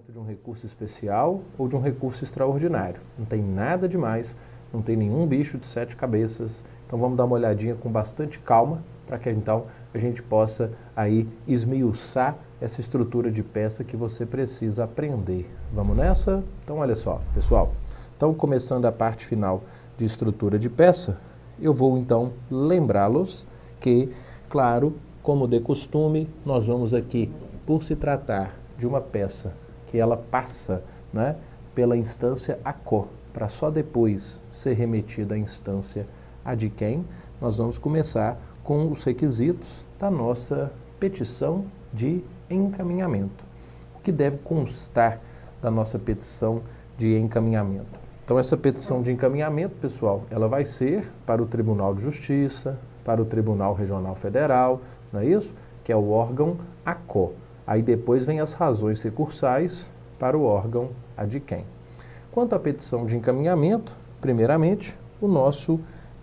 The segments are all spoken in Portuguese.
julgamento de um recurso especial ou de um recurso extraordinário. Não tem nada demais, não tem nenhum bicho de sete cabeças. Então vamos dar uma olhadinha com bastante calma para que então a gente possa aí esmiuçar essa estrutura de peça que você precisa aprender. Vamos nessa? Então olha só, pessoal. Então começando a parte final de estrutura de peça, eu vou então lembrá-los que, claro, como de costume, nós vamos aqui, por se tratar de uma peça que ela passa, né, pela instância ACO, para só depois ser remetida à instância ADQUEM, nós vamos começar com os requisitos da nossa petição de encaminhamento. O que deve constar da nossa petição de encaminhamento? Então, essa petição de encaminhamento, pessoal, ela vai ser para o Tribunal de Justiça, para o Tribunal Regional Federal, não é isso? Que é o órgão ACO. Aí depois vem as razões recursais para o órgão ADQUEM. Quanto à petição de encaminhamento, primeiramente, o nosso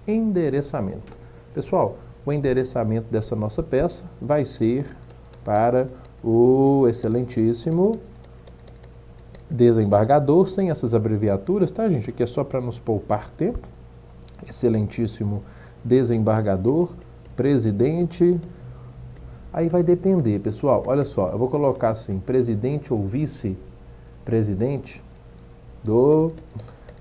endereçamento. Pessoal, o endereçamento dessa nossa peça vai ser para o excelentíssimo desembargador, sem essas abreviaturas, tá, gente? Aqui é só para nos poupar tempo. Excelentíssimo desembargador, presidente. Aí vai depender, pessoal. Olha só, eu vou colocar assim, presidente ou vice-presidente do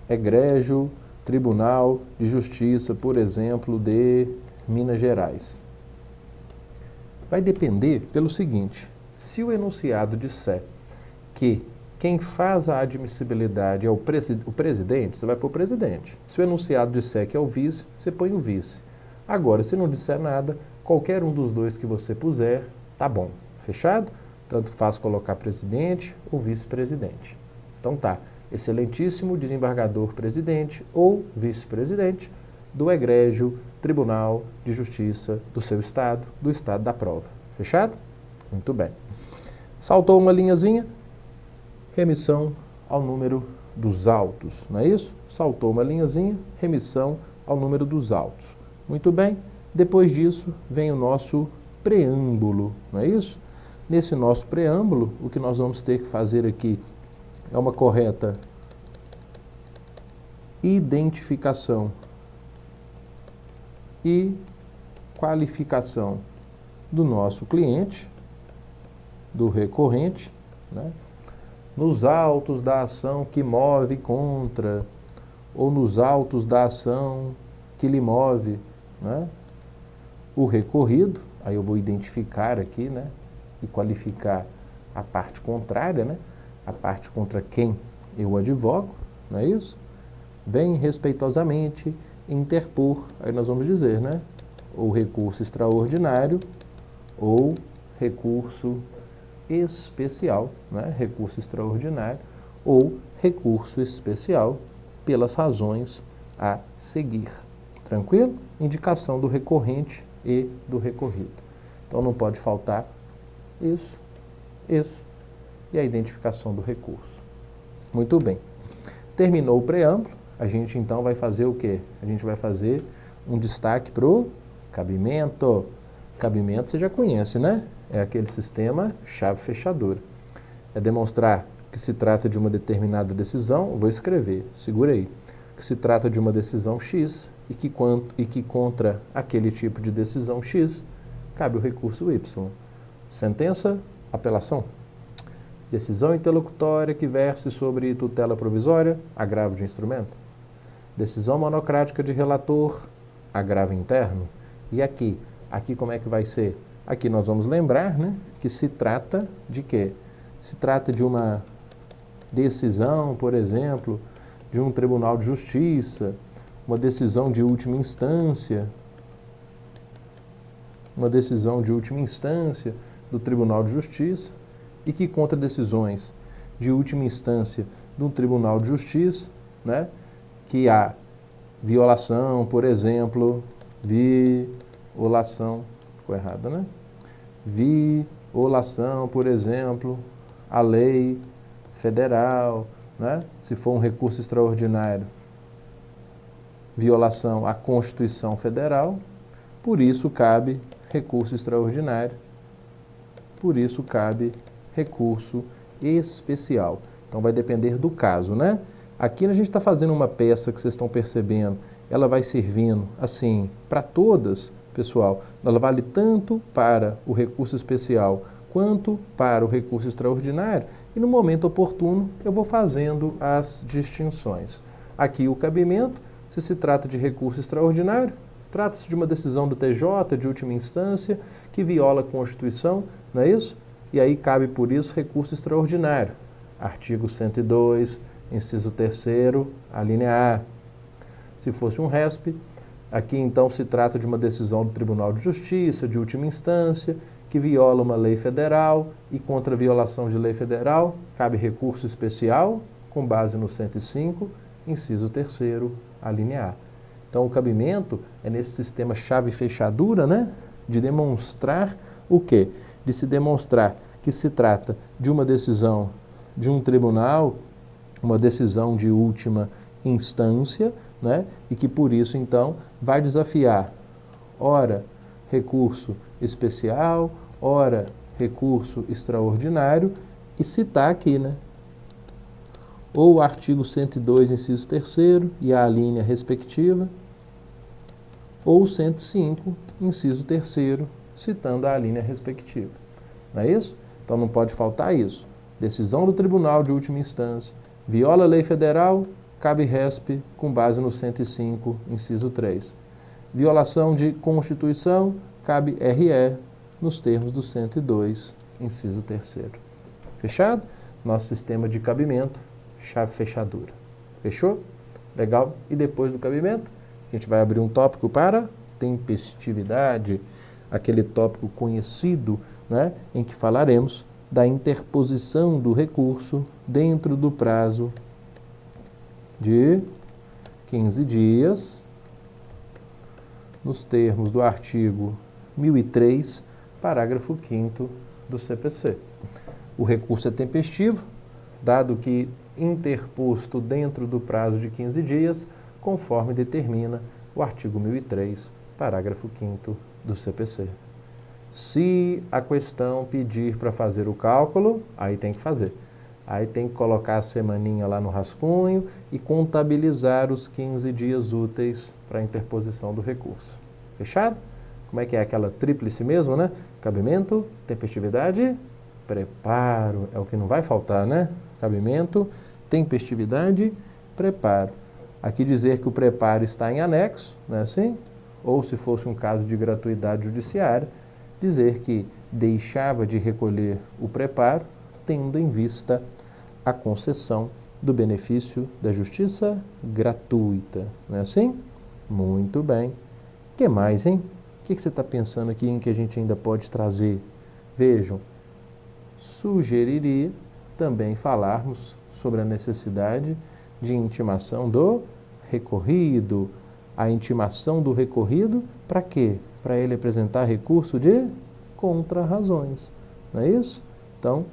Egrégio Tribunal de Justiça, por exemplo, de Minas Gerais. Vai depender pelo seguinte: se o enunciado disser que quem faz a admissibilidade é o presidente, você vai pôr o presidente. Se o enunciado disser que é o vice, você põe o vice. Agora, se não disser nada, qualquer um dos dois que você puser, tá bom. Fechado? Tanto faz colocar presidente ou vice-presidente. Então tá. Excelentíssimo desembargador presidente ou vice-presidente do Egrégio Tribunal de Justiça do seu estado, do estado da prova. Fechado? Muito bem. Saltou uma linhazinha, remissão ao número dos autos, não é isso? Saltou uma linhazinha, remissão ao número dos autos. Muito bem. Depois disso vem o nosso preâmbulo, não é isso? Nesse nosso preâmbulo, o que nós vamos ter que fazer aqui é uma correta identificação e qualificação do nosso cliente, do recorrente, né? Nos autos da ação que move contra, ou nos autos da ação que lhe move, né, o recorrido. Aí eu vou identificar aqui, né, e qualificar a parte contrária, né, a parte contra quem eu advogo, não é isso? Vem respeitosamente interpor, aí nós vamos dizer, né, ou recurso extraordinário ou recurso especial, né, recurso extraordinário ou recurso especial pelas razões a seguir. Tranquilo? Indicação do recorrente e do recorrido. Então não pode faltar isso e a identificação do recurso. Muito bem. Terminou o preâmbulo, a gente então vai fazer o quê? A gente vai fazer um destaque para o cabimento. Cabimento você já conhece, né? É aquele sistema chave-fechadura. É demonstrar que se trata de uma determinada decisão, vou escrever, segura aí, que se trata de uma decisão X e que contra aquele tipo de decisão X cabe o recurso Y. Sentença, apelação. Decisão interlocutória que verse sobre tutela provisória, agravo de instrumento. Decisão monocrática de relator, agravo interno. E aqui como é que vai ser? Aqui nós vamos lembrar, né, que se trata de quê? Se trata de uma decisão, por exemplo, de um tribunal de justiça, uma decisão de última instância, do Tribunal de Justiça, e que contra decisões de última instância do Tribunal de Justiça, né, que há violação, por exemplo, violação, ficou errado, né? Violação, por exemplo, à lei federal, né? Se for um recurso extraordinário, violação à Constituição Federal, por isso cabe recurso extraordinário, por isso cabe recurso especial. Então vai depender do caso, né? Aqui a gente está fazendo uma peça que vocês estão percebendo, ela vai servindo assim para todas, pessoal. Ela vale tanto para o recurso especial quanto para o recurso extraordinário, e no momento oportuno eu vou fazendo as distinções. Aqui o cabimento, se trata de recurso extraordinário, trata-se de uma decisão do TJ de última instância que viola a Constituição, não é isso? E aí cabe por isso recurso extraordinário. Artigo 102, inciso 3º, a linha A. Se fosse um RESP, aqui então se trata de uma decisão do Tribunal de Justiça de última instância que viola uma lei federal, e contra a violação de lei federal cabe recurso especial com base no 105, inciso 3º, a linha A. Então o cabimento é nesse sistema chave-fechadura, né, de demonstrar o quê? De se demonstrar que se trata de uma decisão de um tribunal, uma decisão de última instância, né, e que por isso então vai desafiar, ora, recurso especial, ora, recurso extraordinário, e citar aqui, né, ou o artigo 102, inciso 3º, e a linha respectiva, ou o 105, inciso 3º, citando a linha respectiva. Não é isso? Então não pode faltar isso. Decisão do tribunal de última instância, viola a lei federal, cabe RESP com base no 105, inciso 3. Violação de Constituição, cabe RE nos termos do 102, inciso 3º. Fechado? Nosso sistema de cabimento, chave-fechadura. Fechou? Legal? E depois do cabimento, a gente vai abrir um tópico para tempestividade, aquele tópico conhecido, né, em que falaremos da interposição do recurso dentro do prazo de 15 dias, nos termos do artigo 1003, parágrafo 5º do CPC. O recurso é tempestivo, dado que interposto dentro do prazo de 15 dias, conforme determina o artigo 1003, parágrafo 5º do CPC. Se a questão pedir para fazer o cálculo, aí tem que fazer. Aí tem que colocar a semaninha lá no rascunho e contabilizar os 15 dias úteis para a interposição do recurso. Fechado? Como é que é aquela tríplice mesmo, né? Cabimento, tempestividade, preparo. É o que não vai faltar, né? Cabimento, tempestividade, preparo. Aqui dizer que o preparo está em anexo, não é assim? Ou se fosse um caso de gratuidade judiciária, dizer que deixava de recolher o preparo, tendo em vista a concessão do benefício da justiça gratuita. Não é assim? Muito bem. O que mais, hein? O que você está pensando aqui em que a gente ainda pode trazer? Vejam, sugeriria também falarmos sobre a necessidade de intimação do recorrido. A intimação do recorrido, para quê? Para ele apresentar recurso de contrarrazões. Não é isso? Então,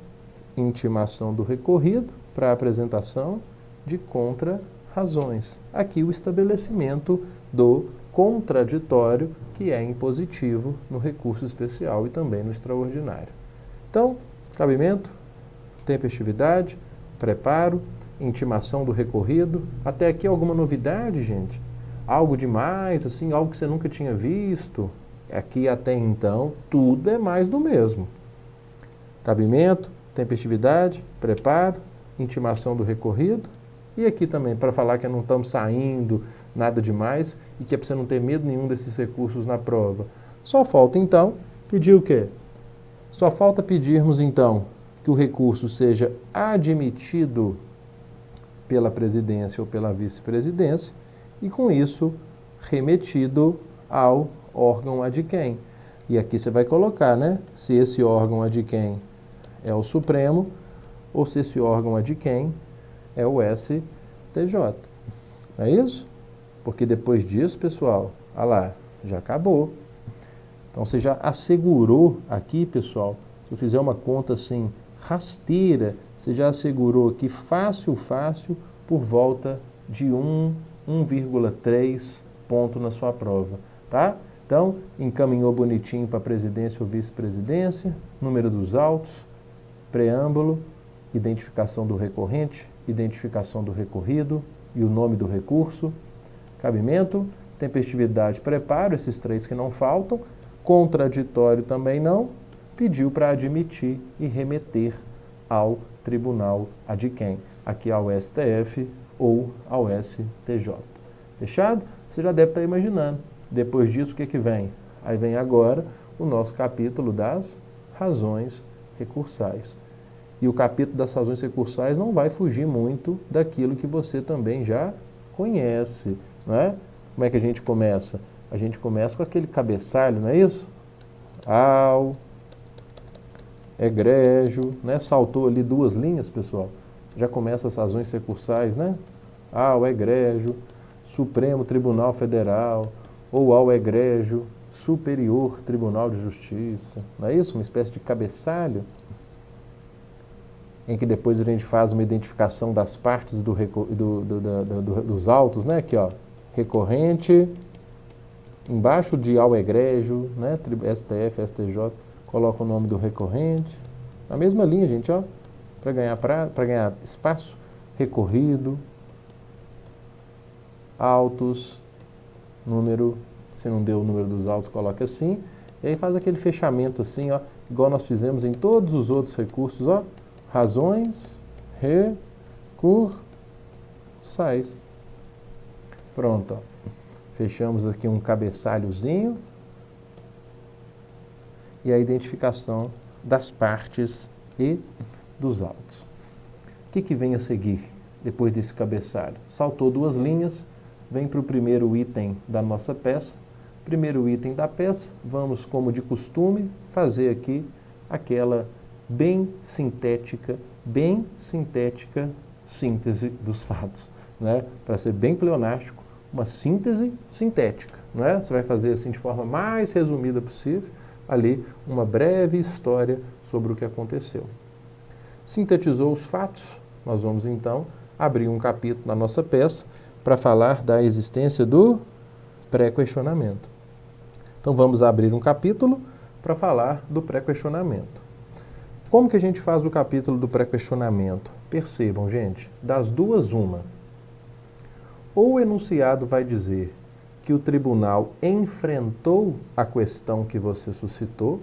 intimação do recorrido para apresentação de contrarrazões. Aqui o estabelecimento do contraditório, que é impositivo no recurso especial e também no extraordinário. Então, cabimento, tempestividade, preparo, intimação do recorrido. Até aqui alguma novidade, gente? Algo demais, assim, algo que você nunca tinha visto? Aqui até então, tudo é mais do mesmo. Cabimento, tempestividade, preparo, intimação do recorrido. E aqui também, para falar que não estamos saindo nada demais e que é para você não ter medo nenhum desses recursos na prova. Só falta, então, pedir o quê? Só falta pedirmos, então, que o recurso seja admitido pela presidência ou pela vice-presidência e, com isso, remetido ao órgão ad quem. E aqui você vai colocar, né? Se esse órgão ad quem é o Supremo ou se esse órgão ad quem é o STJ. É isso? Porque depois disso, pessoal, olha lá, já acabou. Então você já assegurou aqui, pessoal, se eu fizer uma conta assim, rasteira, você já assegurou aqui fácil, por volta de 1,3 ponto na sua prova, tá? Então, encaminhou bonitinho para a presidência ou vice-presidência, número dos autos, preâmbulo, identificação do recorrente, identificação do recorrido e o nome do recurso, cabimento, tempestividade, preparo, esses três que não faltam, contraditório também não, pediu para admitir e remeter ao tribunal ad quem? Aqui ao STF ou ao STJ. Fechado? Você já deve estar imaginando. Depois disso, o que vem? Aí vem agora o nosso capítulo das razões recursais. E o capítulo das razões recursais não vai fugir muito daquilo que você também já conhece, não é? Como é que a gente começa? A gente começa com aquele cabeçalho, não é isso? Ao, egrégio, né? Saltou ali 2 linhas, pessoal. Já começa as razões recursais, né? Ao egrégio, Supremo Tribunal Federal, ou ao egrégio, Superior Tribunal de Justiça. Não é isso? Uma espécie de cabeçalho, em que depois a gente faz uma identificação das partes dos autos, né? Aqui, ó, recorrente, embaixo de ao egrégio, né? STF, STJ, coloca o nome do recorrente. Na mesma linha, gente, ó, para ganhar espaço, recorrido, autos, número, se não deu o número dos autos, coloca assim, e aí faz aquele fechamento assim, ó, igual nós fizemos em todos os outros recursos, ó, razões recursais. Pronto, ó. Fechamos aqui um cabeçalhozinho e a identificação das partes e dos autos. O que vem a seguir depois desse cabeçalho? Saltou 2 linhas, vem para o primeiro item da nossa peça. Primeiro item da peça, vamos, como de costume, fazer aqui aquela bem sintética síntese dos fatos, né? Para ser bem pleonástico, uma síntese sintética, não é? Você vai fazer assim de forma mais resumida possível, ali uma breve história sobre o que aconteceu. Sintetizou os fatos, nós vamos então abrir um capítulo na nossa peça para falar da existência do pré-questionamento. Então vamos abrir um capítulo para falar do pré-questionamento. Como que a gente faz o capítulo do pré-questionamento? Percebam, gente, das duas uma. Ou o enunciado vai dizer que o tribunal enfrentou a questão que você suscitou,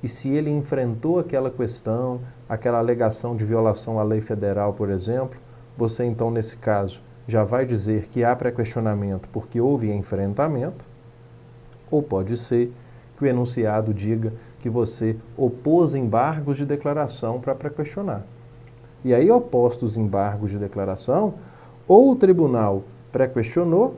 e se ele enfrentou aquela questão, aquela alegação de violação à lei federal, por exemplo, você então, nesse caso, já vai dizer que há pré-questionamento porque houve enfrentamento, ou pode ser que o enunciado diga que você opôs embargos de declaração para pré-questionar. E aí, opostos os embargos de declaração, ou o tribunal pré-questionou,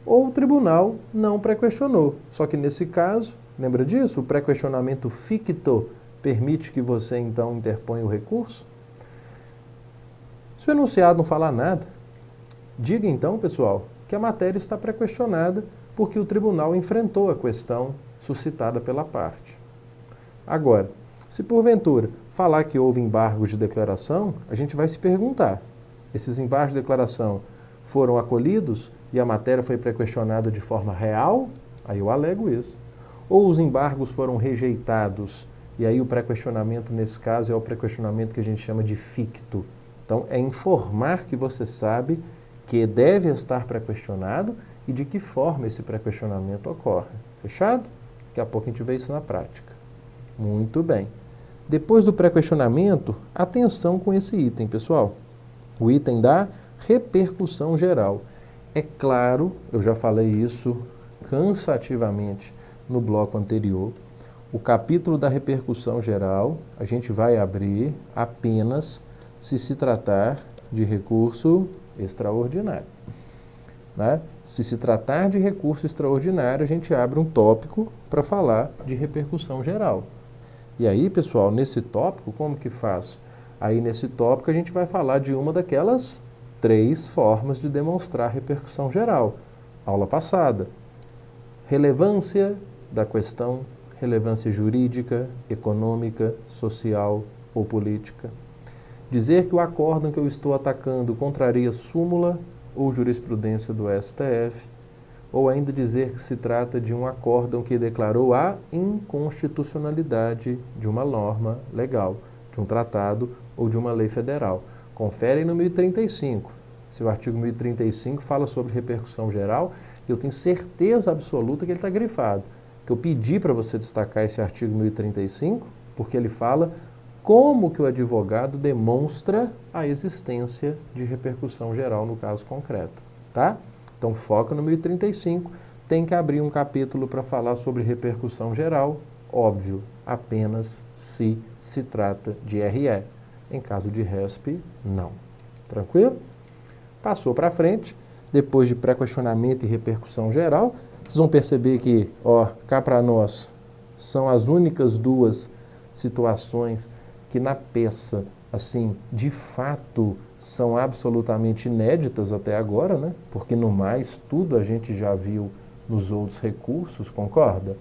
ou o tribunal não pré-questionou. Só que nesse caso, lembra disso? O pré-questionamento ficto permite que você então interponha o recurso. Se o enunciado não falar nada, diga então, pessoal, que a matéria está pré-questionada porque o tribunal enfrentou a questão suscitada pela parte. Agora, se porventura falar que houve embargos de declaração, a gente vai se perguntar, esses embargos de declaração foram acolhidos e a matéria foi pré-questionada de forma real? Aí eu alego isso. Ou os embargos foram rejeitados e aí o pré-questionamento, nesse caso, é o pré-questionamento que a gente chama de ficto. Então, é informar que você sabe que deve estar pré-questionado e de que forma esse pré-questionamento ocorre. Fechado? Daqui a pouco a gente vê isso na prática. Muito bem. Depois do pré-questionamento, atenção com esse item, pessoal. O item da repercussão geral. É claro, eu já falei isso cansativamente no bloco anterior, o capítulo da repercussão geral a gente vai abrir apenas se tratar de recurso extraordinário. Né? Se tratar de recurso extraordinário, a gente abre um tópico para falar de repercussão geral. E aí, pessoal, nesse tópico, como que faz? Aí, nesse tópico, a gente vai falar de uma daquelas 3 formas de demonstrar repercussão geral. Aula passada. Relevância da questão, relevância jurídica, econômica, social ou política. Dizer que o acórdão que eu estou atacando contraria súmula ou jurisprudência do STF, ou ainda dizer que se trata de um acórdão que declarou a inconstitucionalidade de uma norma legal, de um tratado ou de uma lei federal. Confere no 1035. Se o artigo 1035 fala sobre repercussão geral, eu tenho certeza absoluta que ele está grifado. Que eu pedi para você destacar esse artigo 1035, porque ele fala como que o advogado demonstra a existência de repercussão geral no caso concreto, tá? Então foca no 1035, tem que abrir um capítulo para falar sobre repercussão geral, óbvio, apenas se trata de RE. Em caso de RESP, não. Tranquilo? Passou para frente, depois de pré-questionamento e repercussão geral, vocês vão perceber que, ó, cá para nós, são as únicas duas situações que na peça, assim, de fato, são absolutamente inéditas até agora, né? Porque no mais, tudo a gente já viu nos outros recursos, concorda?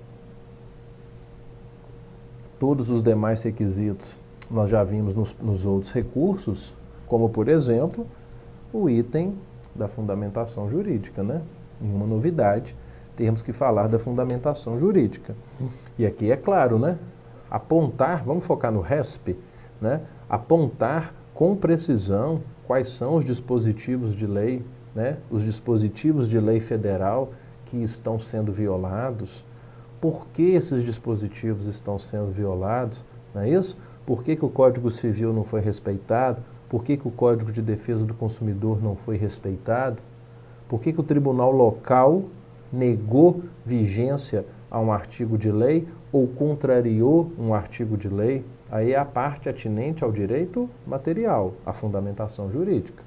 Todos os demais requisitos nós já vimos nos outros recursos, como, por exemplo, o item da fundamentação jurídica, né? Nenhuma novidade, temos que falar da fundamentação jurídica. E aqui é claro, né? Apontar, vamos focar no RESP, né? Apontar com precisão quais são os dispositivos de lei, né? Os dispositivos de lei federal que estão sendo violados, por que esses dispositivos estão sendo violados, não é isso? Por que o Código Civil não foi respeitado? Por que o Código de Defesa do Consumidor não foi respeitado? Por que o tribunal local negou vigência a um artigo de lei ou contrariou um artigo de lei? Aí é a parte atinente ao direito material, a fundamentação jurídica.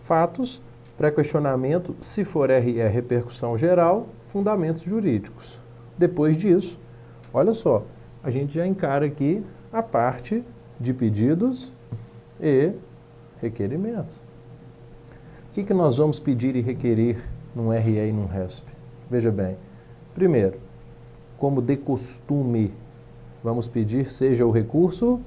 Fatos, pré-questionamento, se for RE, repercussão geral, fundamentos jurídicos. Depois disso, olha só, a gente já encara aqui a parte de pedidos e requerimentos. O que nós vamos pedir e requerer num RE e num RESP? Veja bem, primeiro, como de costume, vamos pedir seja o recurso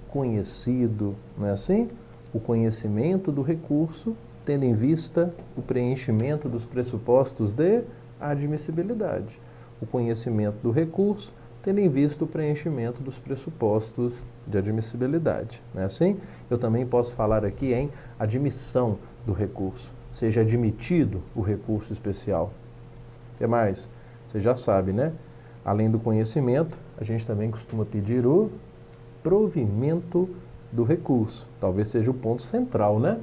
conhecido, não é assim? O conhecimento do recurso, tendo em vista o preenchimento dos pressupostos de admissibilidade. O conhecimento do recurso, tendo em vista o preenchimento dos pressupostos de admissibilidade. Não é assim? Eu também posso falar aqui em admissão do recurso, seja admitido o recurso especial. O que mais? Você já sabe, né? Além do conhecimento, a gente também costuma pedir o provimento do recurso. Talvez seja o ponto central, né?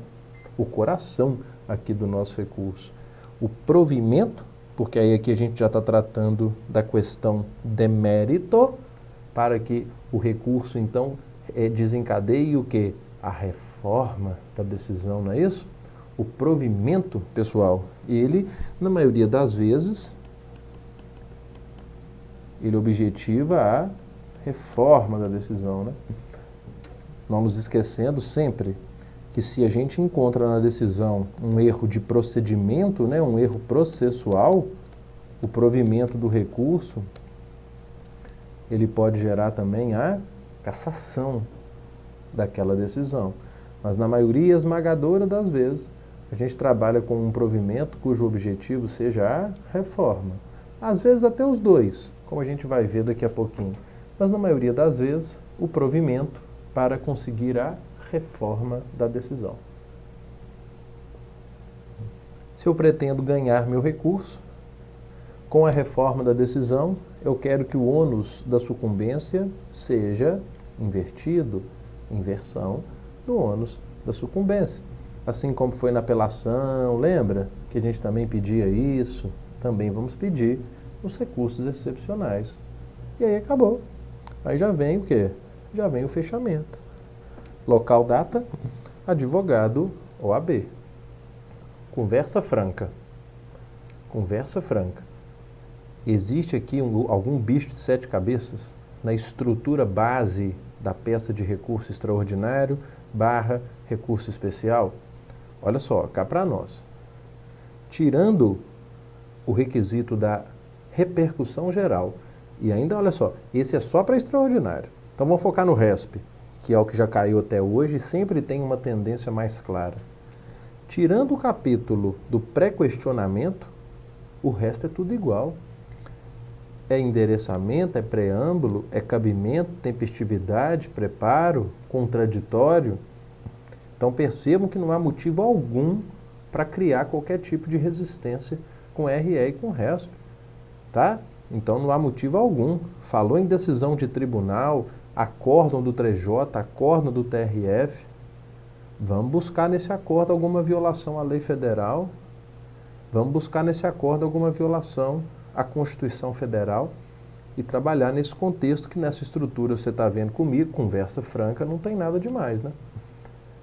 O coração aqui do nosso recurso. O provimento, porque aí aqui a gente já está tratando da questão de mérito, para que o recurso, então, desencadeie o quê? A reforma da decisão, não é isso? O provimento, pessoal, ele, na maioria das vezes, ele objetiva a reforma da decisão, né? Não nos esquecendo sempre que se a gente encontra na decisão um erro de procedimento, né, um erro processual, o provimento do recurso, ele pode gerar também a cassação daquela decisão. Mas na maioria esmagadora das vezes, a gente trabalha com um provimento cujo objetivo seja a reforma. Às vezes até os dois, como a gente vai ver daqui a pouquinho. Mas na maioria das vezes, o provimento para conseguir a reforma da decisão. Se eu pretendo ganhar meu recurso, com a reforma da decisão, eu quero que o ônus da sucumbência seja invertido, inversão do ônus da sucumbência. Assim como foi na apelação, lembra que a gente também pedia isso? Também vamos pedir os recursos excepcionais. E aí acabou. Aí já vem o quê? Já vem o fechamento. Local, data, advogado, OAB. Conversa franca. Conversa franca. Existe aqui algum bicho de 7 cabeças na estrutura base da peça de recurso extraordinário / recurso especial? Olha só, cá para nós. Tirando o requisito da repercussão geral, e ainda, olha só, esse é só para extraordinário. Então vamos focar no RESP, que é o que já caiu até hoje e sempre tem uma tendência mais clara. Tirando o capítulo do pré-questionamento, o resto é tudo igual. É endereçamento, é preâmbulo, é cabimento, tempestividade, preparo, contraditório. Então percebam que não há motivo algum para criar qualquer tipo de resistência com RE e com resto, tá? Então não há motivo algum. Falou em decisão de tribunal, acórdão do TJ, acórdão do TRF, vamos buscar nesse acordo alguma violação à lei federal, vamos buscar nesse acordo alguma violação à Constituição Federal e trabalhar nesse contexto que nessa estrutura você está vendo comigo, conversa franca, não tem nada demais, né?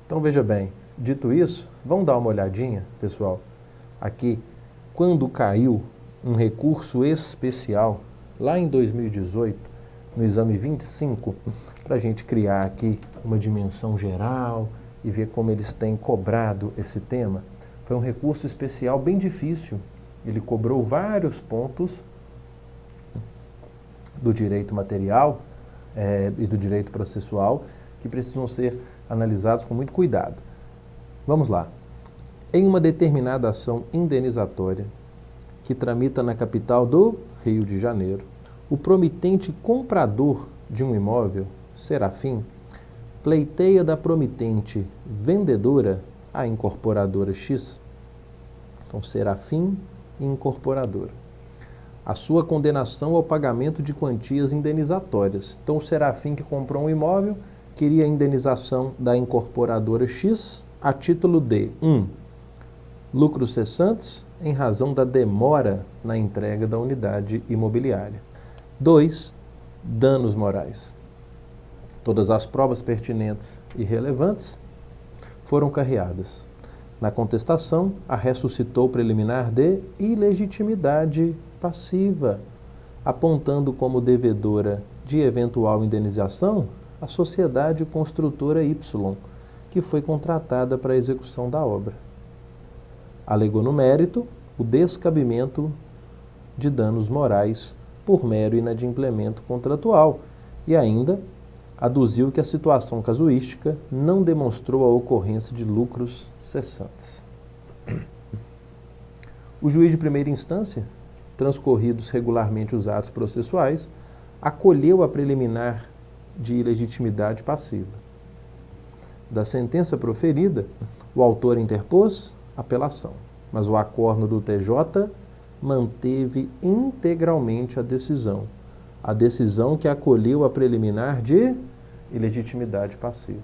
Então veja bem, dito isso, vamos dar uma olhadinha, pessoal, aqui, quando caiu um recurso especial, lá em 2018, no exame 25, para a gente criar aqui uma dimensão geral e ver como eles têm cobrado esse tema. Foi um recurso especial bem difícil. Ele cobrou vários pontos do direito material e do direito processual que precisam ser analisados com muito cuidado. Vamos lá. Em uma determinada ação indenizatória que tramita na capital do Rio de Janeiro, o promitente comprador de um imóvel, Serafim, pleiteia da promitente vendedora, a incorporadora X, então Serafim e incorporadora, a sua condenação ao pagamento de quantias indenizatórias. Então o Serafim que comprou um imóvel queria a indenização da incorporadora X a título de 1. Lucros cessantes em razão da demora na entrega da unidade imobiliária. 2. Danos morais. Todas as provas pertinentes e relevantes foram carreadas. Na contestação, a ré suscitou preliminar de ilegitimidade passiva, apontando como devedora de eventual indenização a sociedade construtora Y, que foi contratada para a execução da obra. Alegou no mérito o descabimento de danos morais por mero inadimplemento contratual e ainda aduziu que a situação casuística não demonstrou a ocorrência de lucros cessantes. O juiz de primeira instância, transcorridos regularmente os atos processuais, acolheu a preliminar de ilegitimidade passiva. Da sentença proferida, o autor interpôs apelação, mas o acórdo do TJ manteve integralmente a decisão que acolheu a preliminar de ilegitimidade passiva.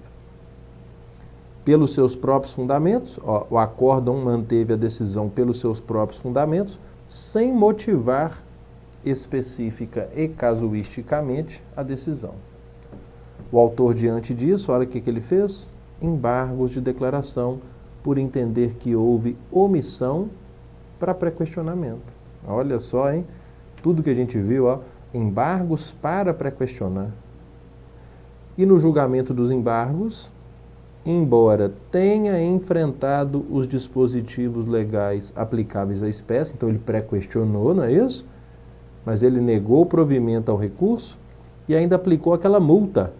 Pelos seus próprios fundamentos, o acórdão manteve a decisão pelos seus próprios fundamentos, sem motivar específica e casuisticamente a decisão. O autor, diante disso, olha o que ele fez: embargos de declaração, por entender que houve omissão para pré-questionamento. Olha só, hein? Tudo que a gente viu, ó, embargos para pré-questionar. E no julgamento dos embargos, embora tenha enfrentado os dispositivos legais aplicáveis à espécie, então ele pré-questionou, não é isso? Mas ele negou o provimento ao recurso e ainda aplicou aquela multa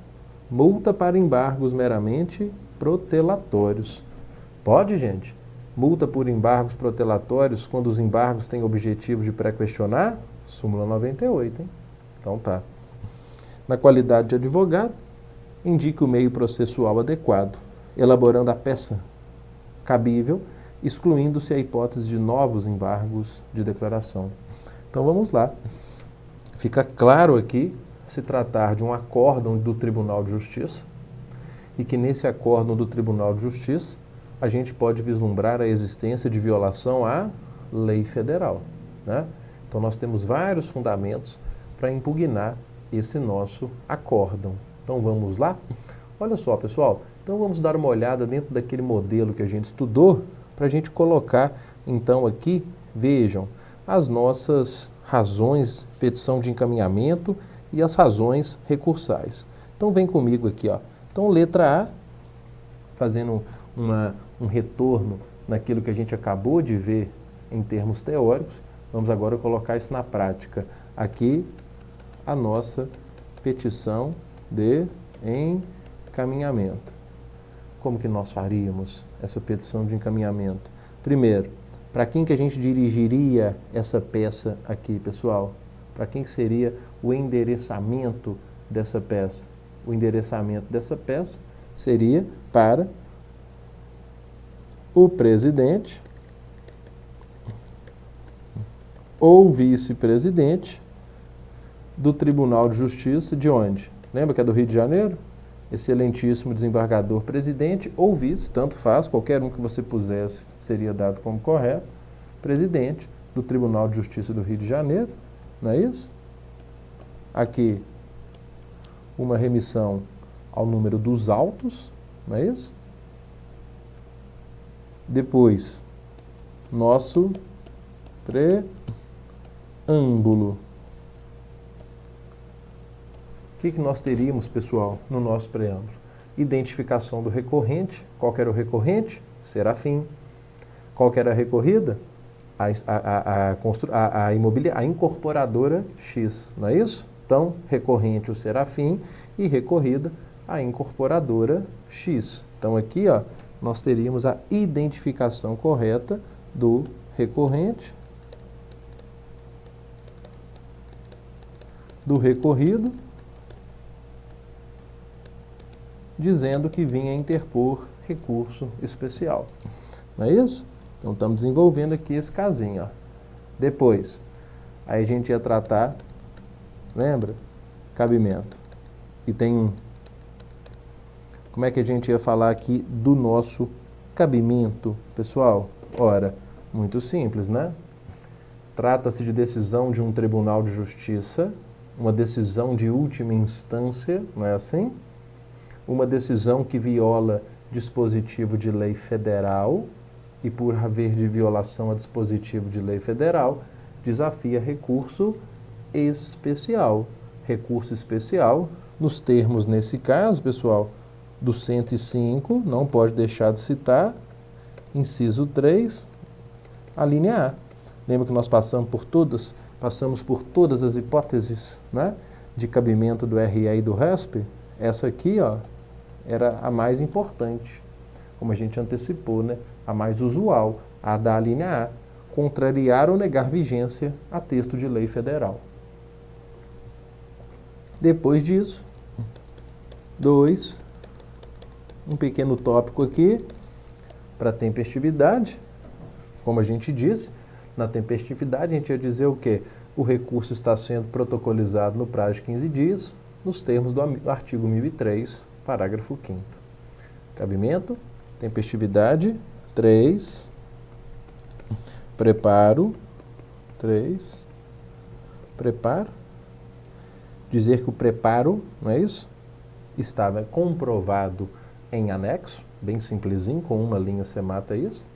para embargos meramente protelatórios. Pode, gente? Multa por embargos protelatórios quando os embargos têm objetivo de pré-questionar? Súmula 98, hein? Então tá. Na qualidade de advogado, indique o meio processual adequado, elaborando a peça cabível, excluindo-se a hipótese de novos embargos de declaração. Então vamos lá. Fica claro aqui se tratar de um acórdão do Tribunal de Justiça e que nesse acórdão do Tribunal de Justiça a gente pode vislumbrar a existência de violação à lei federal, né? Então nós temos vários fundamentos para impugnar esse nosso acórdão. Então vamos lá? Olha só, pessoal, então vamos dar uma olhada dentro daquele modelo que a gente estudou para a gente colocar então aqui, vejam, as nossas razões, petição de encaminhamento e as razões recursais. Então vem comigo aqui, ó. Então letra A, fazendo um retorno naquilo que a gente acabou de ver em termos teóricos, vamos agora colocar isso na prática. Aqui a nossa petição de encaminhamento. Como que nós faríamos essa petição de encaminhamento? Primeiro, para quem que a gente dirigiria essa peça aqui, pessoal? Para quem que seria o endereçamento dessa peça? O endereçamento dessa peça seria para o presidente ou vice-presidente do Tribunal de Justiça de onde? Lembra que é do Rio de Janeiro? Excelentíssimo desembargador presidente ou vice, tanto faz, qualquer um que você pusesse seria dado como correto, presidente do Tribunal de Justiça do Rio de Janeiro, não é isso? Aqui, uma remissão ao número dos autos, não é isso? Depois, nosso preâmbulo. O que nós teríamos, pessoal, no nosso preâmbulo? Identificação do recorrente. Qual que era o recorrente? Serafim. Qual que era a recorrida? A incorporadora X, não é isso? Então, recorrente o Serafim e recorrida a incorporadora X. Então, aqui, ó, nós teríamos a identificação correta do recorrente, do recorrido, dizendo que vinha interpor recurso especial. Não é isso? Então, estamos desenvolvendo aqui esse casinho, ó. Depois, aí a gente ia tratar, lembra? Cabimento. E tem como é que a gente ia falar aqui do nosso cabimento, pessoal? Ora, muito simples, né? Trata-se de decisão de um tribunal de justiça, uma decisão de última instância, não é assim? Uma decisão que viola dispositivo de lei federal e, por haver de violação a dispositivo de lei federal, desafia recurso especial. Recurso especial, nos termos, nesse caso, pessoal, do 105, não pode deixar de citar, inciso 3, a linha A. Lembra que nós passamos por todas as hipóteses, né, de cabimento do RE e do RESP? Essa aqui, ó, era a mais importante, como a gente antecipou, né, a mais usual, a da linha A, contrariar ou negar vigência a texto de lei federal. Depois disso, 2, um pequeno tópico aqui para tempestividade. Como a gente disse, na tempestividade a gente ia dizer o quê? O recurso está sendo protocolizado no prazo de 15 dias, nos termos do artigo 1003, parágrafo 5º. Cabimento, tempestividade, 3, preparo, 3, preparo, dizer que o preparo, não é isso? Estava comprovado em anexo, bem simplesinho, com uma linha você mata isso.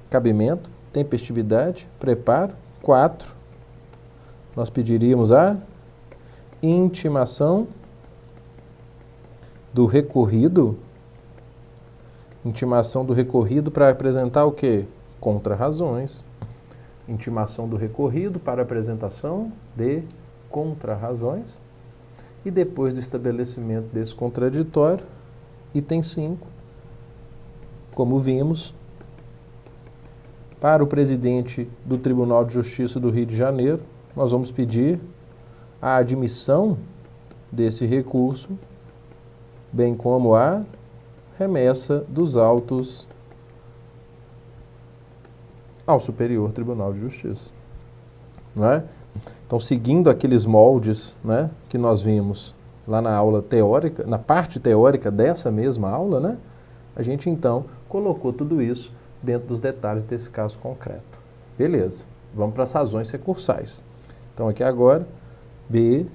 Cabimento, tempestividade, preparo. 4, nós pediríamos a intimação do recorrido. Intimação do recorrido para apresentar o quê? Contra-razões. Intimação do recorrido para apresentação de contra-razões. E depois do estabelecimento desse contraditório, item 5, como vimos, para o presidente do Tribunal de Justiça do Rio de Janeiro, nós vamos pedir a admissão desse recurso, bem como a remessa dos autos ao Superior Tribunal de Justiça. Não é? Então, seguindo aqueles moldes, né, que nós vimos lá na aula teórica, na parte teórica dessa mesma aula, né, a gente então colocou tudo isso dentro dos detalhes desse caso concreto. Beleza, vamos para as razões recursais. Então aqui agora, B,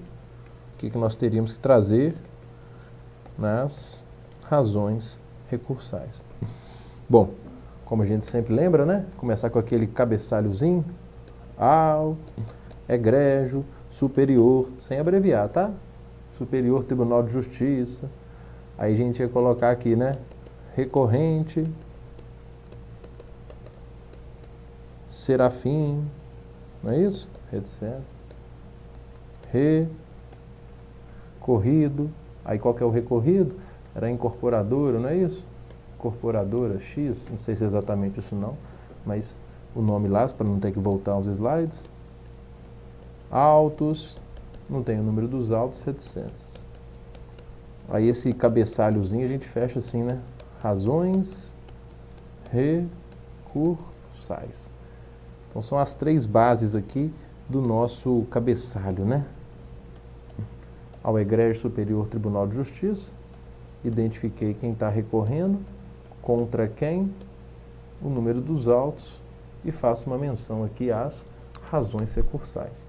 o que nós teríamos que trazer nas razões recursais. Bom, como a gente sempre lembra, né, começar com aquele cabeçalhozinho, ao, egrégio, superior, sem abreviar, tá? Superior Tribunal de Justiça. Aí a gente ia colocar aqui, né? Recorrente, Serafim, não é isso? Reticências. Recorrido. Aí qual que é o recorrido? Era a incorporadora, não é isso? Incorporadora X, não sei se é exatamente isso não, mas o nome lá, para não ter que voltar aos slides. autos, não tem o número dos autos, reticências. Aí esse cabeçalhozinho a gente fecha assim, né? Razões recursais. Então são as 3 bases aqui do nosso cabeçalho, né? Ao Egrégio Superior Tribunal de Justiça, identifiquei quem está recorrendo, contra quem, o número dos autos e faço uma menção aqui às razões recursais.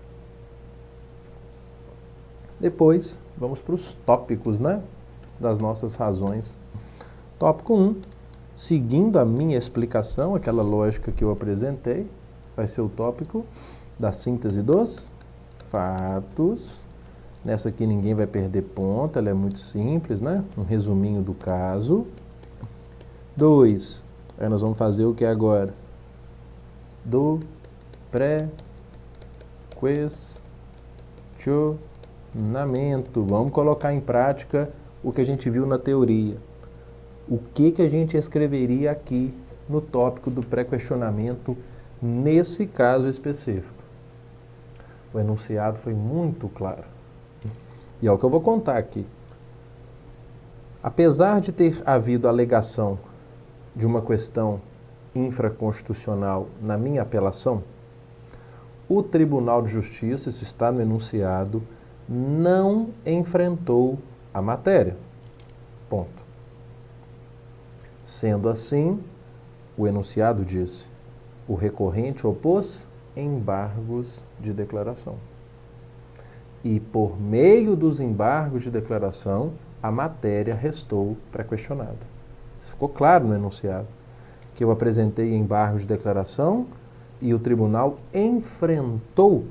Depois, vamos para os tópicos, né, das nossas razões. Tópico 1, seguindo a minha explicação, aquela lógica que eu apresentei, vai ser o tópico da síntese dos fatos. Nessa aqui ninguém vai perder ponto, ela é muito simples, né? Um resuminho do caso. 2, aí nós vamos fazer o que agora? Do pré-questionamento. Vamos colocar em prática o que a gente viu na teoria. O que a gente escreveria aqui no tópico do pré-questionamento nesse caso específico? O enunciado foi muito claro. E é o que eu vou contar aqui. Apesar de ter havido alegação de uma questão infraconstitucional na minha apelação, o Tribunal de Justiça, isso está no enunciado, não enfrentou a matéria. Ponto. Sendo assim, o enunciado disse: o recorrente opôs embargos de declaração. E por meio dos embargos de declaração, a matéria restou pré-questionada. Isso ficou claro no enunciado, que eu apresentei embargos de declaração e o tribunal enfrentou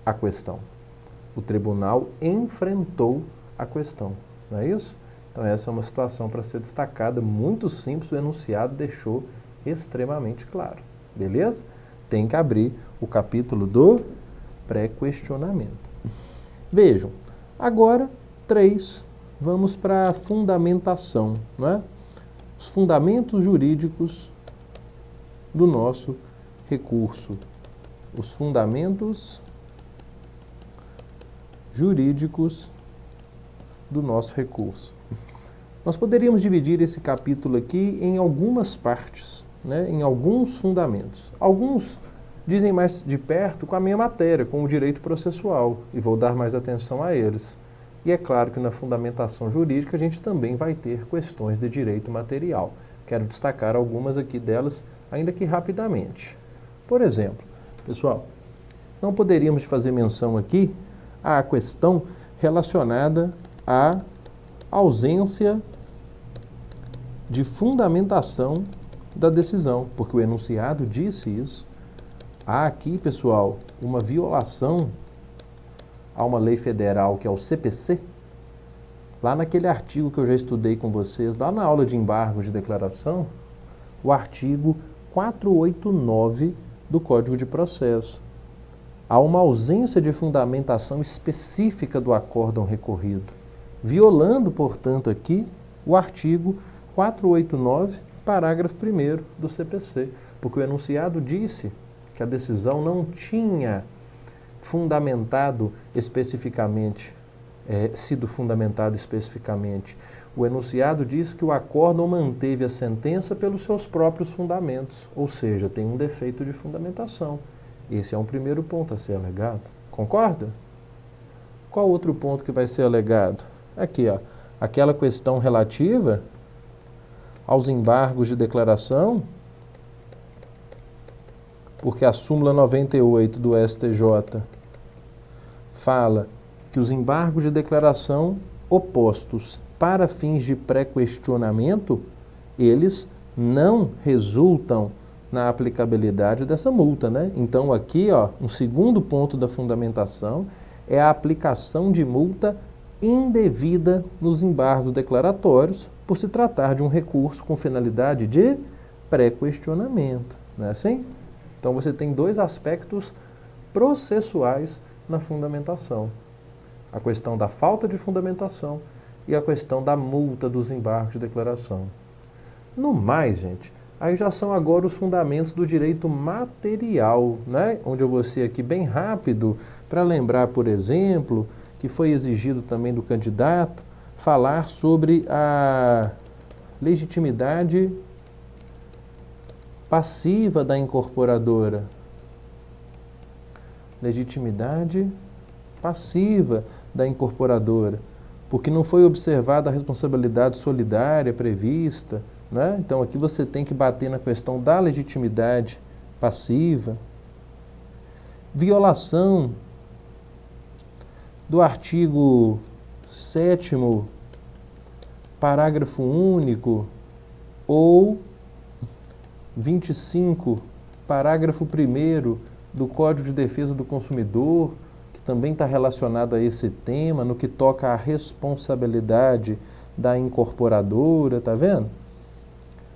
a questão. O tribunal enfrentou a questão, não é isso? Então essa é uma situação para ser destacada, muito simples, o enunciado deixou extremamente claro, beleza? Tem que abrir o capítulo do pré-questionamento. Vejam, agora 3, vamos para a fundamentação, não é? Os fundamentos jurídicos do nosso recurso. Os fundamentos jurídicos do nosso recurso. Nós poderíamos dividir esse capítulo aqui em algumas partes, né? Em alguns fundamentos. Alguns dizem mais de perto com a minha matéria, com o direito processual, e vou dar mais atenção a eles. E é claro que na fundamentação jurídica a gente também vai ter questões de direito material. Quero destacar algumas aqui delas, ainda que rapidamente. Por exemplo, pessoal, não poderíamos fazer menção aqui à questão relacionada à ausência de fundamentação da decisão, porque o enunciado disse isso. Há aqui, pessoal, uma violação a uma lei federal que é o CPC, lá naquele artigo que eu já estudei com vocês, lá na aula de embargos de declaração, o artigo 489 do Código de Processo. Há uma ausência de fundamentação específica do acórdão recorrido, violando, portanto, aqui o artigo 489, parágrafo 1º do CPC, porque o enunciado disse que a decisão não tinha fundamentado especificamente, sido fundamentado especificamente. O enunciado diz que o acórdão manteve a sentença pelos seus próprios fundamentos, ou seja, tem um defeito de fundamentação. Esse é um primeiro ponto a ser alegado. Concorda? Qual outro ponto que vai ser alegado? Aqui, ó, aquela questão relativa aos embargos de declaração, porque a súmula 98 do STJ fala que os embargos de declaração opostos para fins de pré-questionamento, eles não resultam na aplicabilidade dessa multa, né? Então aqui, ó, um segundo ponto da fundamentação é a aplicação de multa indevida nos embargos declaratórios, por se tratar de um recurso com finalidade de pré-questionamento, não é assim? Então você tem 2 aspectos processuais na fundamentação. A questão da falta de fundamentação e a questão da multa dos embargos de declaração. No mais, gente, Aí já são agora os fundamentos do direito material, né? Onde eu vou ser aqui bem rápido para lembrar, por exemplo, que foi exigido também do candidato falar sobre a legitimidade passiva da incorporadora. Legitimidade passiva da incorporadora, porque não foi observada a responsabilidade solidária prevista, né? Então aqui você tem que bater na questão da legitimidade passiva. Violação do artigo 7º, parágrafo único, ou 25, parágrafo 1º do Código de Defesa do Consumidor, que também está relacionado a esse tema, no que toca à responsabilidade da incorporadora, tá vendo?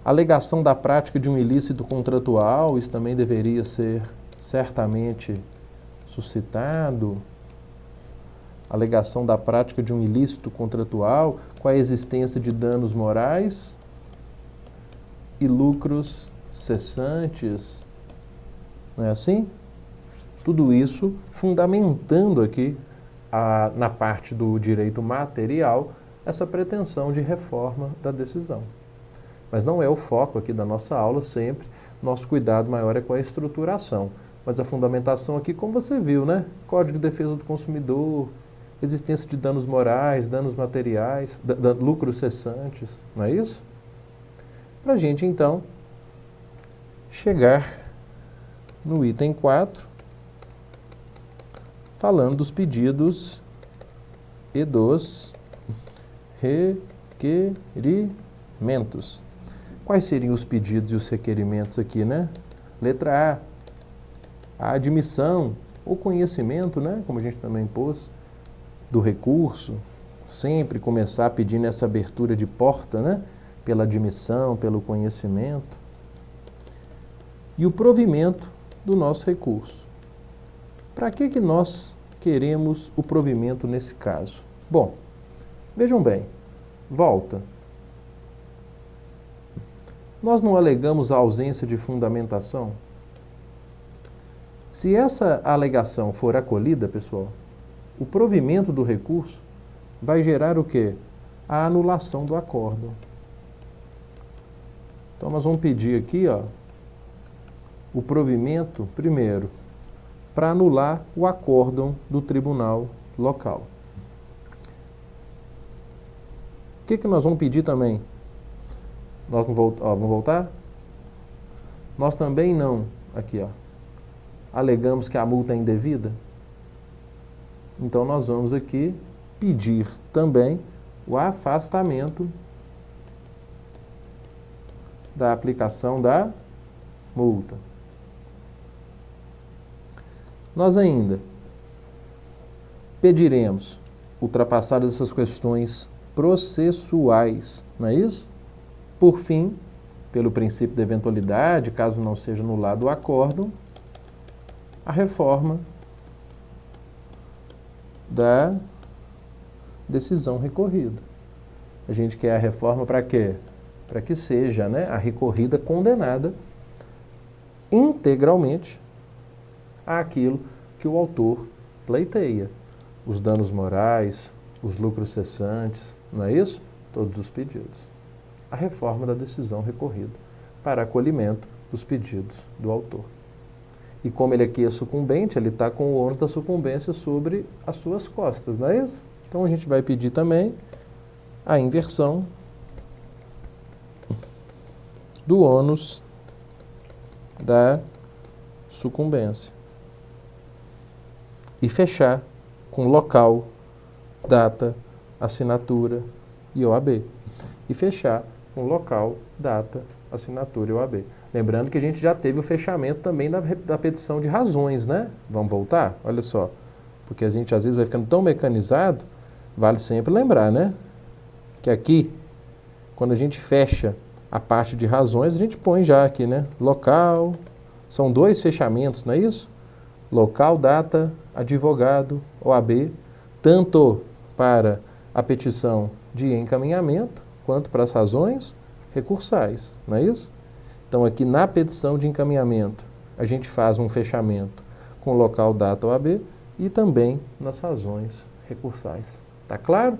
Alegação da prática de um ilícito contratual, isso também deveria ser certamente suscitado. Alegação da prática de um ilícito contratual com a existência de danos morais e lucros cessantes. Não é assim? Tudo isso fundamentando aqui, na parte do direito material, essa pretensão de reforma da decisão. Mas não é o foco aqui da nossa aula sempre. Nosso cuidado maior é com a estruturação. Mas a fundamentação aqui, como você viu, né? Código de Defesa do Consumidor, existência de danos morais, danos materiais, lucros cessantes, não é isso? Para a gente, então, chegar no item 4, falando dos pedidos e dos requerimentos. Quais seriam os pedidos e os requerimentos aqui, né? Letra A admissão ou conhecimento, né? Como a gente também pôs, do recurso. Sempre começar pedindo essa abertura de porta, né? Pela admissão, pelo conhecimento. E o provimento do nosso recurso. Para que nós queremos o provimento nesse caso? Bom, vejam bem, volta. Nós não alegamos a ausência de fundamentação? Se essa alegação for acolhida, pessoal, o provimento do recurso vai gerar o quê? A anulação do acórdão. Então, nós vamos pedir aqui, ó, o provimento, primeiro, para anular o acórdão do tribunal local. O que nós vamos pedir também? Nós não vamos voltar? Nós também não, aqui, ó, alegamos que a multa é indevida. Então, nós vamos aqui pedir também o afastamento da aplicação da multa. Nós ainda pediremos, ultrapassadas essas questões processuais, não é isso? Por fim, pelo princípio da eventualidade, caso não seja anulado o acórdão, a reforma da decisão recorrida. A gente quer a reforma para quê? Para que seja, né, a recorrida condenada integralmente àquilo que o autor pleiteia. Os danos morais, os lucros cessantes, não é isso? Todos os pedidos. A reforma da decisão recorrida para acolhimento dos pedidos do autor. E como ele aqui é sucumbente, ele está com o ônus da sucumbência sobre as suas costas, não é isso? Então a gente vai pedir também a inversão do ônus da sucumbência. E fechar com local, data, assinatura e OAB. E fechar com local, data, assinatura e OAB. Lembrando que a gente já teve o fechamento também da petição de razões, né? Vamos voltar? Olha só. Porque a gente às vezes vai ficando tão mecanizado, vale sempre lembrar, né? Que aqui, quando a gente fecha a parte de razões, a gente põe já aqui, né? Local, são 2 fechamentos, não é isso? Local, data, advogado, OAB, tanto para a petição de encaminhamento, quanto para as razões recursais, não é isso? Então, aqui na petição de encaminhamento, a gente faz um fechamento com o local, data OAB e também nas razões recursais. Tá claro?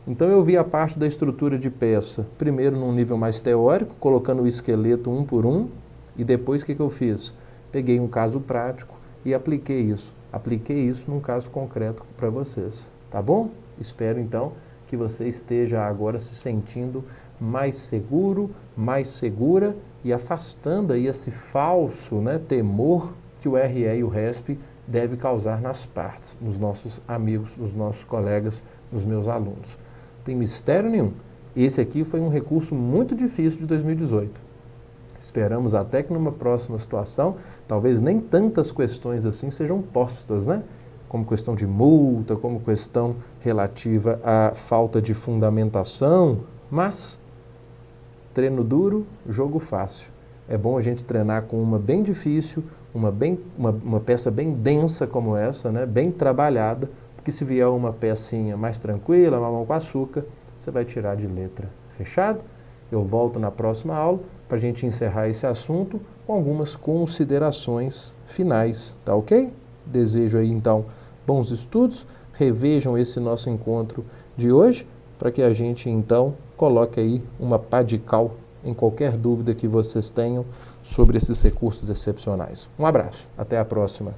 Então, eu vi a parte da estrutura de peça, primeiro num nível mais teórico, colocando o esqueleto um por um, e depois o que eu fiz? Peguei um caso prático e apliquei isso. Apliquei isso num caso concreto para vocês. Tá bom? Espero, então, que você esteja agora se sentindo mais seguro, mais segura e afastando aí esse falso, né, temor que o RE e o RESP deve causar nas partes, nos nossos amigos, nos nossos colegas, nos meus alunos. Não tem mistério nenhum. Esse aqui foi um recurso muito difícil de 2018. Esperamos até que numa próxima situação, talvez nem tantas questões assim sejam postas, né? Como questão de multa, como questão relativa à falta de fundamentação, mas treino duro, jogo fácil. É bom a gente treinar com uma bem difícil, uma peça bem densa como essa, né? Bem trabalhada, porque se vier uma pecinha mais tranquila, mamão com açúcar, você vai tirar de letra. Fechado? Eu volto na próxima aula para a gente encerrar esse assunto com algumas considerações finais, tá ok? Desejo aí então bons estudos, revejam esse nosso encontro de hoje para que a gente então coloque aí uma pá de cal em qualquer dúvida que vocês tenham sobre esses recursos excepcionais. Um abraço, até a próxima.